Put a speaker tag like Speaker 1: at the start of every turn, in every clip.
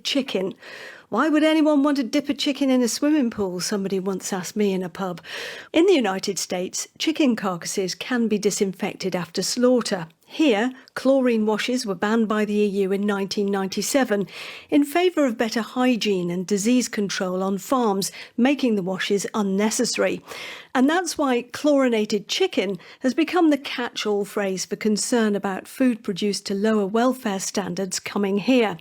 Speaker 1: chicken. Why would anyone want to dip a chicken in a swimming pool? Somebody once asked me in a pub. In the United States, chicken carcasses can be disinfected after slaughter. Here, chlorine washes were banned by the EU in 1997 in favour of better hygiene and disease control on farms, making the washes unnecessary. And that's why chlorinated chicken has become the catch-all phrase for concern about food produced to lower welfare standards coming here.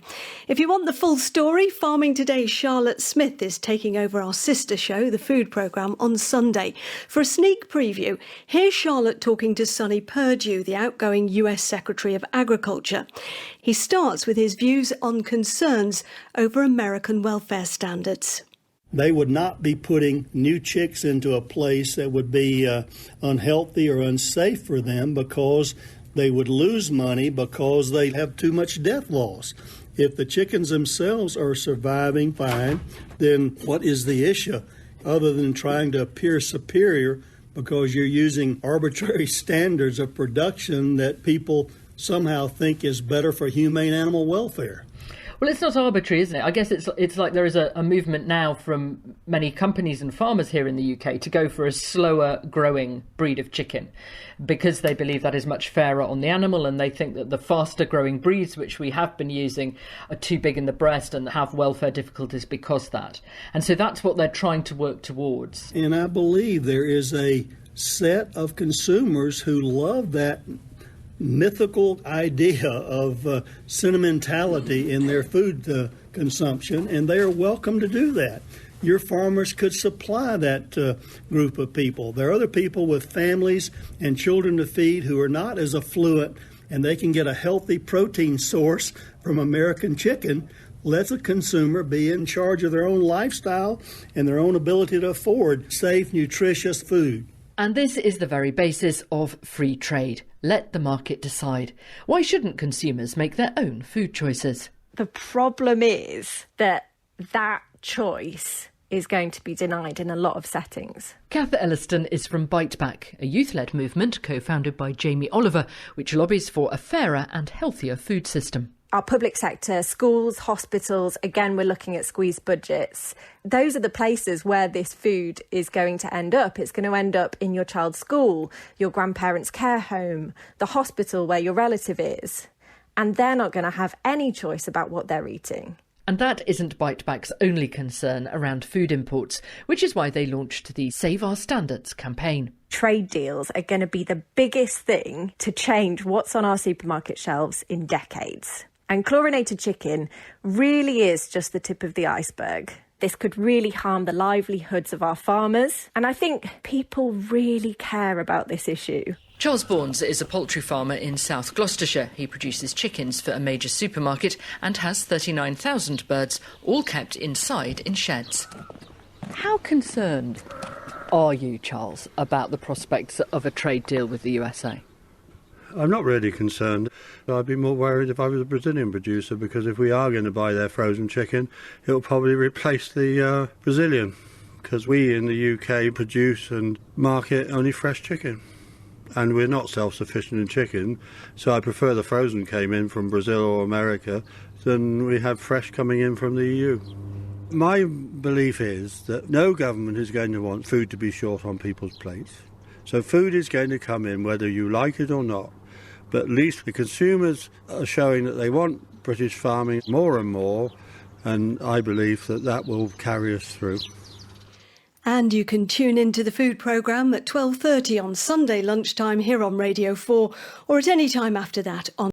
Speaker 1: If you want the full story, Farming Today's Charlotte Smith is taking over our sister show, the Food Programme, on Sunday. For a sneak preview, here's Charlotte talking to Sonny Perdue, the outgoing US Secretary of Agriculture. He starts with his views on concerns over American welfare standards.
Speaker 2: They would not be putting new chicks into a place that would be unhealthy or unsafe for them because they would lose money because they have too much death loss. If the chickens themselves are surviving fine, then what is the issue other than trying to appear superior because you're using arbitrary standards of production that people somehow think is better for humane animal welfare?
Speaker 3: Well, it's not arbitrary, isn't it? I guess it's like there is a movement now from many companies and farmers here in the UK to go for a slower growing breed of chicken because they believe that is much fairer on the animal, and they think that the faster growing breeds, which we have been using, are too big in the breast and have welfare difficulties because of that. And so that's what they're trying to work towards.
Speaker 2: And I believe there is a set of consumers who love that mythical idea of sentimentality in their food consumption, and they are welcome to do that. Your farmers could supply that group of people. There are other people with families and children to feed who are not as affluent, and they can get a healthy protein source from American chicken. Let the consumer be in charge of their own lifestyle and their own ability to afford safe, nutritious food.
Speaker 3: And this is the very basis of free trade. Let the market decide. Why shouldn't consumers make their own food choices?
Speaker 4: The problem is that choice is going to be denied in a lot of settings.
Speaker 3: Kath Elliston is from Bite Back, a youth-led movement co-founded by Jamie Oliver, which lobbies for a fairer and healthier food system.
Speaker 4: Our public sector, schools, hospitals, again, we're looking at squeezed budgets. Those are the places where this food is going to end up. It's going to end up in your child's school, your grandparents' care home, the hospital where your relative is. And they're not going to have any choice about what they're eating.
Speaker 3: And that isn't Bite Back's only concern around food imports, which is why they launched the Save Our Standards campaign.
Speaker 4: Trade deals are going to be the biggest thing to change what's on our supermarket shelves in decades. And chlorinated chicken really is just the tip of the iceberg. This could really harm the livelihoods of our farmers. And I think people really care about this issue.
Speaker 3: Charles Bournes is a poultry farmer in South Gloucestershire. He produces chickens for a major supermarket and has 39,000 birds, all kept inside in sheds. How concerned are you, Charles, about the prospects of a trade deal with the USA?
Speaker 5: I'm not really concerned. I'd be more worried if I was a Brazilian producer, because if we are going to buy their frozen chicken, it'll probably replace the Brazilian, because we in the UK produce and market only fresh chicken. And we're not self-sufficient in chicken, so I prefer the frozen came in from Brazil or America than we have fresh coming in from the EU. My belief is that no government is going to want food to be short on people's plates. So food is going to come in whether you like it or not. But at least the consumers are showing that they want British farming more and more, and I believe that that will carry us through.
Speaker 1: And you can tune into the food programme at 12:30 on Sunday lunchtime here on Radio 4, or at any time after that on